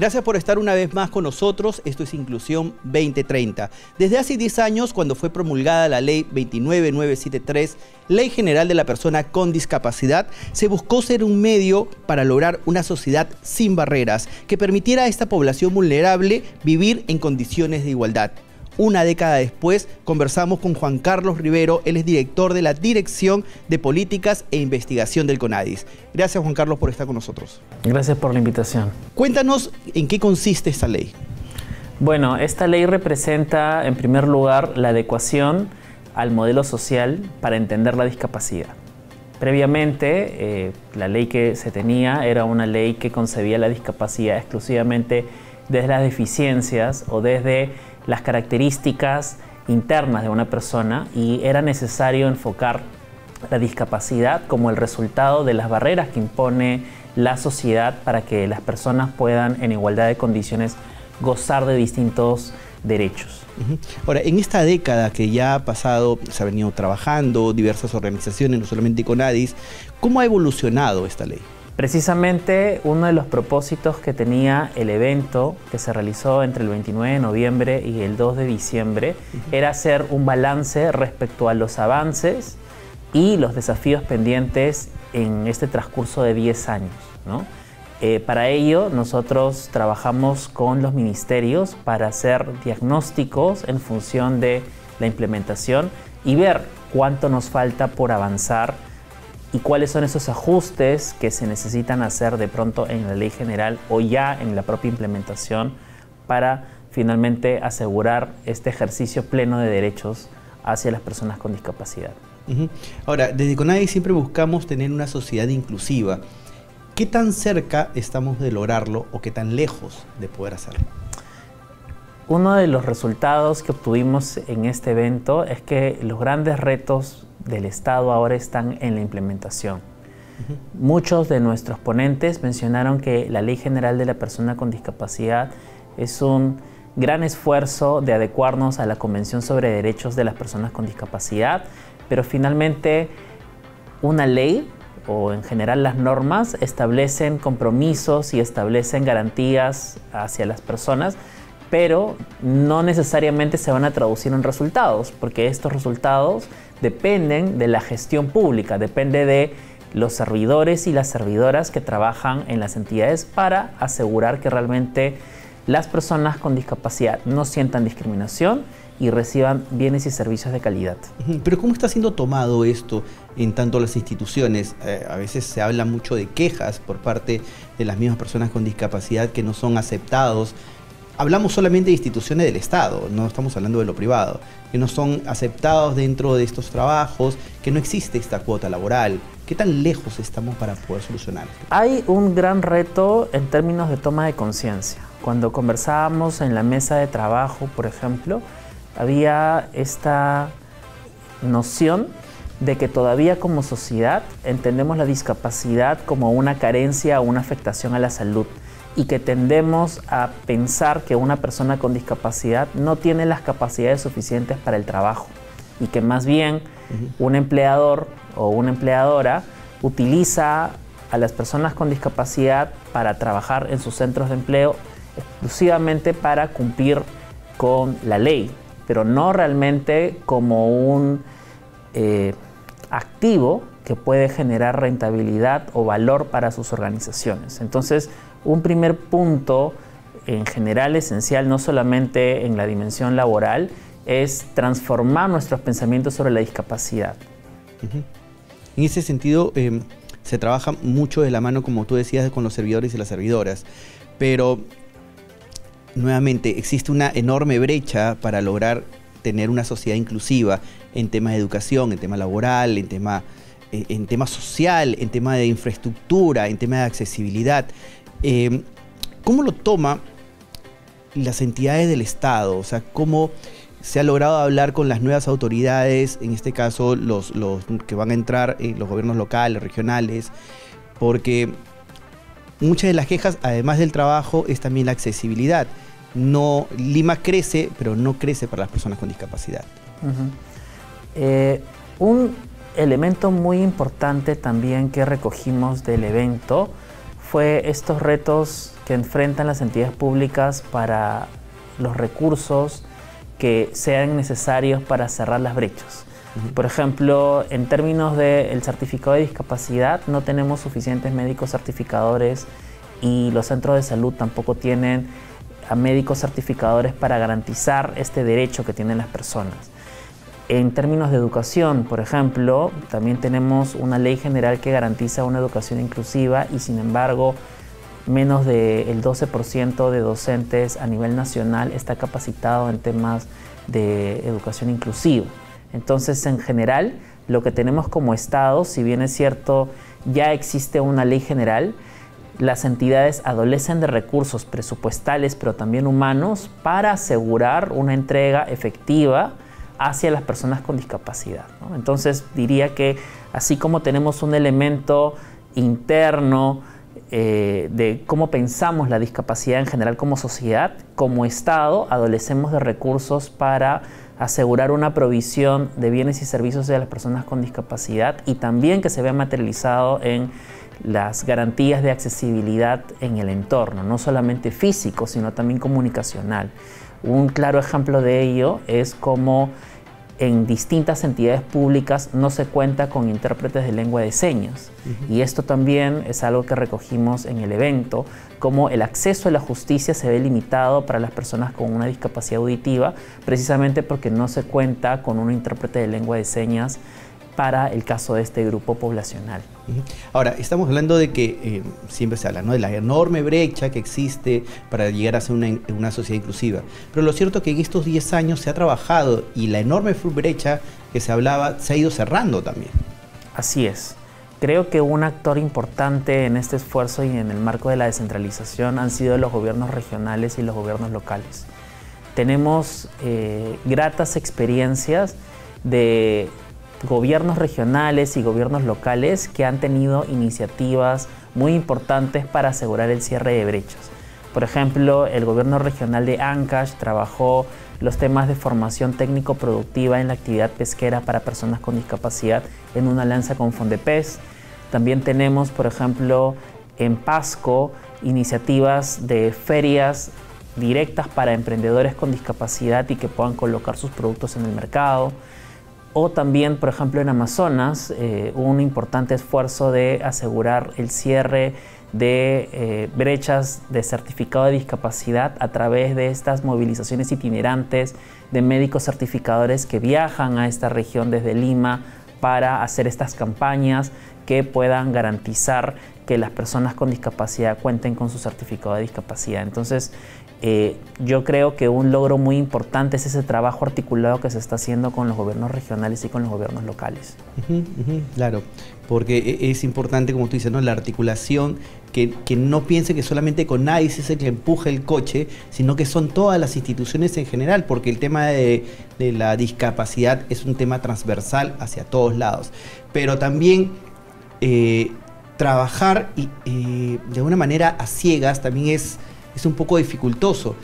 Gracias por estar una vez más con nosotros. Esto es Inclusión 2030. Desde hace 10 años, cuando fue promulgada la Ley 29973, Ley General de la Persona con Discapacidad, se buscó ser un medio para lograr una sociedad sin barreras que permitiera a esta población vulnerable vivir en condiciones de igualdad. Una década después, conversamos con Juan Carlos Rivero, él es director de la Dirección de Políticas e Investigación del CONADIS. Gracias, Juan Carlos, por estar con nosotros. Gracias por la invitación. Cuéntanos en qué consiste esta ley. Bueno, esta ley representa, en primer lugar, la adecuación al modelo social para entender la discapacidad. Previamente, la ley que se tenía era una ley que concebía la discapacidad exclusivamente desde las deficiencias o desde las características internas de una persona, y era necesario enfocar la discapacidad como el resultado de las barreras que impone la sociedad para que las personas puedan en igualdad de condiciones gozar de distintos derechos. Ahora, en esta década que ya ha pasado, se ha venido trabajando diversas organizaciones, no solamente CONADIS, ¿cómo ha evolucionado esta ley? Precisamente uno de los propósitos que tenía el evento que se realizó entre el 29 de noviembre y el 2 de diciembre era hacer un balance respecto a los avances y los desafíos pendientes en este transcurso de 10 años, ¿no? Para ello nosotros trabajamos con los ministerios para hacer diagnósticos en función de la implementación y ver cuánto nos falta por avanzar y cuáles son esos ajustes que se necesitan hacer de pronto en la ley general o ya en la propia implementación para finalmente asegurar este ejercicio pleno de derechos hacia las personas con discapacidad. Ahora, desde CONADIS siempre buscamos tener una sociedad inclusiva. ¿Qué tan cerca estamos de lograrlo o qué tan lejos de poder hacerlo? Uno de los resultados que obtuvimos en este evento es que los grandes retos del Estado ahora están en la implementación. Muchos de nuestros ponentes mencionaron que la Ley General de la Persona con Discapacidad es un gran esfuerzo de adecuarnos a la Convención sobre Derechos de las Personas con Discapacidad, pero finalmente una ley, o en general las normas, establecen compromisos y establecen garantías hacia las personas, pero no necesariamente se van a traducir en resultados, porque estos resultados dependen de la gestión pública, depende de los servidores y las servidoras que trabajan en las entidades para asegurar que realmente las personas con discapacidad no sientan discriminación y reciban bienes y servicios de calidad. Pero ¿cómo está siendo tomado esto en tanto las instituciones? A veces se habla mucho de quejas por parte de las mismas personas con discapacidad que no son aceptados. Hablamos solamente de instituciones del Estado, no estamos hablando de lo privado, que no son aceptados dentro de estos trabajos, que no existe esta cuota laboral. ¿Qué tan lejos estamos para poder solucionar esto? Hay un gran reto en términos de toma de conciencia. Cuando conversábamos en la mesa de trabajo, por ejemplo, había esta noción de que todavía como sociedad entendemos la discapacidad como una carencia o una afectación a la salud, y que tendemos a pensar que una persona con discapacidad no tiene las capacidades suficientes para el trabajo y que más bien un empleador o una empleadora utiliza a las personas con discapacidad para trabajar en sus centros de empleo exclusivamente para cumplir con la ley, pero no realmente como un activo que puede generar rentabilidad o valor para sus organizaciones. Entonces, un primer punto en general esencial, no solamente en la dimensión laboral, es transformar nuestros pensamientos sobre la discapacidad. En ese sentido, se trabaja mucho de la mano, como tú decías, con los servidores y las servidoras, pero nuevamente existe una enorme brecha para lograr tener una sociedad inclusiva en temas de educación, en tema laboral, en tema social, en tema de infraestructura, en tema de accesibilidad. ¿Cómo lo toma las entidades del Estado? O sea, ¿cómo se ha logrado hablar con las nuevas autoridades, en este caso los que van a entrar, los gobiernos locales, regionales? Porque muchas de las quejas, además del trabajo, es también la accesibilidad. Lima crece, pero no crece para las personas con discapacidad. Un elemento muy importante también que recogimos del evento fue estos retos que enfrentan las entidades públicas para los recursos que sean necesarios para cerrar las brechas. Por ejemplo, en términos del certificado de discapacidad, no tenemos suficientes médicos certificadores y los centros de salud tampoco tienen a médicos certificadores para garantizar este derecho que tienen las personas. En términos de educación, por ejemplo, también tenemos una ley general que garantiza una educación inclusiva y, sin embargo, menos del 12% de docentes a nivel nacional está capacitado en temas de educación inclusiva. Entonces, en general, lo que tenemos como Estado, si bien es cierto, ya existe una ley general, las entidades adolecen de recursos presupuestales, pero también humanos, para asegurar una entrega efectiva hacia las personas con discapacidad, ¿no? Entonces, diría que así como tenemos un elemento interno de cómo pensamos la discapacidad en general como sociedad, como Estado adolecemos de recursos para asegurar una provisión de bienes y servicios de las personas con discapacidad y también que se vea materializado en las garantías de accesibilidad en el entorno, no solamente físico, sino también comunicacional. Un claro ejemplo de ello es cómo en distintas entidades públicas no se cuenta con intérpretes de lengua de señas. Y esto también es algo que recogimos en el evento, cómo el acceso a la justicia se ve limitado para las personas con una discapacidad auditiva, precisamente porque no se cuenta con un intérprete de lengua de señas para el caso de este grupo poblacional. Ahora, estamos hablando de que siempre se habla, ¿no?, de la enorme brecha que existe para llegar a ser una sociedad inclusiva. Pero lo cierto es que en estos 10 años se ha trabajado y la enorme brecha que se hablaba se ha ido cerrando también. Así es. Creo que un actor importante en este esfuerzo y en el marco de la descentralización han sido los gobiernos regionales y los gobiernos locales. Tenemos gratas experiencias de gobiernos regionales y gobiernos locales que han tenido iniciativas muy importantes para asegurar el cierre de brechas. Por ejemplo, el gobierno regional de Ancash trabajó los temas de formación técnico-productiva en la actividad pesquera para personas con discapacidad en una alianza con Fondepes. También tenemos, por ejemplo, en Pasco, iniciativas de ferias directas para emprendedores con discapacidad y que puedan colocar sus productos en el mercado. O también, por ejemplo, en Amazonas, hubo un importante esfuerzo de asegurar el cierre de brechas de certificado de discapacidad a través de estas movilizaciones itinerantes de médicos certificadores que viajan a esta región desde Lima para hacer estas campañas que puedan garantizar que las personas con discapacidad cuenten con su certificado de discapacidad. Entonces, yo creo que un logro muy importante es ese trabajo articulado que se está haciendo con los gobiernos regionales y con los gobiernos locales. Claro, porque es importante, como tú dices, ¿no?, la articulación, que no piense que solamente con nadie es el que empuja el coche, sino que son todas las instituciones en general, porque el tema de la discapacidad es un tema transversal hacia todos lados. Pero también trabajar de una manera a ciegas también es un poco dificultoso.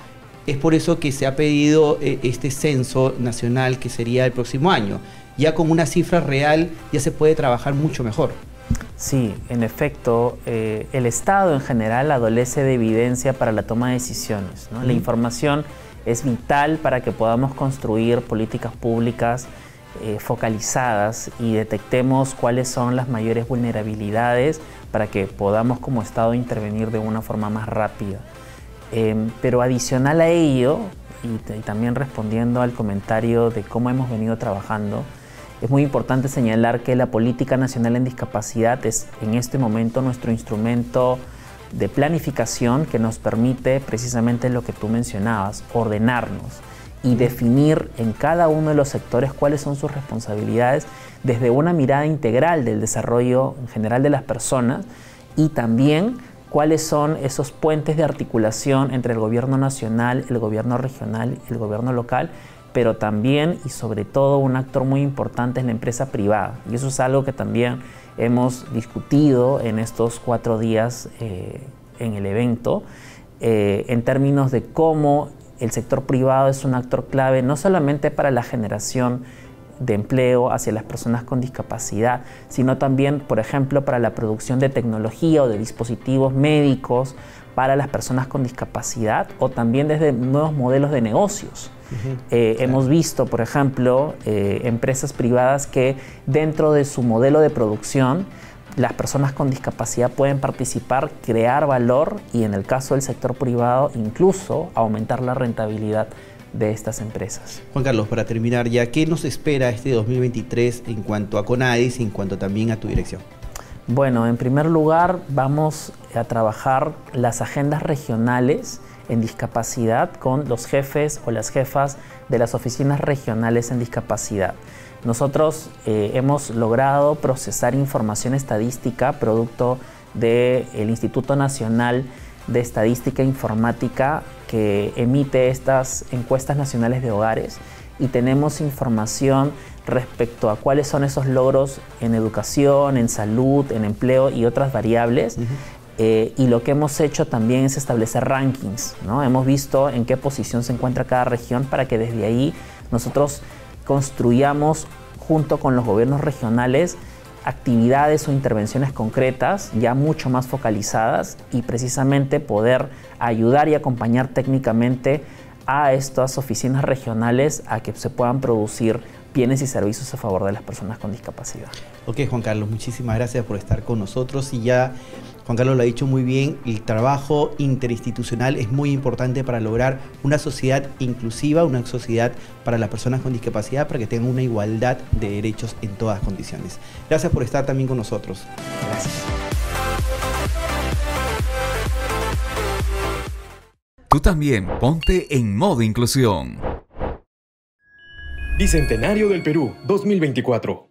Es por eso que se ha pedido este censo nacional que sería el próximo año. Ya con una cifra real ya se puede trabajar mucho mejor. Sí, en efecto, el Estado en general adolece de evidencia para la toma de decisiones, ¿no? La información es vital para que podamos construir políticas públicas focalizadas y detectemos cuáles son las mayores vulnerabilidades para que podamos como Estado intervenir de una forma más rápida. Pero adicional a ello, y también respondiendo al comentario de cómo hemos venido trabajando, es muy importante señalar que la Política Nacional en Discapacidad es en este momento nuestro instrumento de planificación que nos permite precisamente lo que tú mencionabas, ordenarnos y definir en cada uno de los sectores cuáles son sus responsabilidades desde una mirada integral del desarrollo en general de las personas y también cuáles son esos puentes de articulación entre el gobierno nacional, el gobierno regional y el gobierno local, pero también y sobre todo un actor muy importante es la empresa privada. Y eso es algo que también hemos discutido en estos 4 días en el evento, en términos de cómo el sector privado es un actor clave no solamente para la generación de empleo hacia las personas con discapacidad, sino también, por ejemplo, para la producción de tecnología o de dispositivos médicos para las personas con discapacidad, o también desde nuevos modelos de negocios. Hemos visto, por ejemplo, empresas privadas que dentro de su modelo de producción las personas con discapacidad pueden participar, crear valor y, en el caso del sector privado, incluso aumentar la rentabilidad de estas empresas. Juan Carlos, para terminar ya, ¿qué nos espera este 2023 en cuanto a CONADIS y en cuanto también a tu dirección? Bueno, en primer lugar vamos a trabajar las agendas regionales en discapacidad con los jefes o las jefas de las oficinas regionales en discapacidad. Nosotros hemos logrado procesar información estadística producto del Instituto Nacional de Estadística e Informática, que emite estas encuestas nacionales de hogares, y tenemos información respecto a cuáles son esos logros en educación, en salud, en empleo y otras variables. Y lo que hemos hecho también es establecer rankings, ¿no? Hemos visto en qué posición se encuentra cada región para que desde ahí nosotros construyamos junto con los gobiernos regionales actividades o intervenciones concretas ya mucho más focalizadas, y precisamente poder ayudar y acompañar técnicamente a estas oficinas regionales a que se puedan producir bienes y servicios a favor de las personas con discapacidad. Ok, Juan Carlos, muchísimas gracias por estar con nosotros. Y ya Juan Carlos lo ha dicho muy bien, el trabajo interinstitucional es muy importante para lograr una sociedad inclusiva, una sociedad para las personas con discapacidad, para que tengan una igualdad de derechos en todas las condiciones. Gracias por estar también con nosotros. Gracias. Tú también ponte en modo inclusión. Bicentenario del Perú 2024.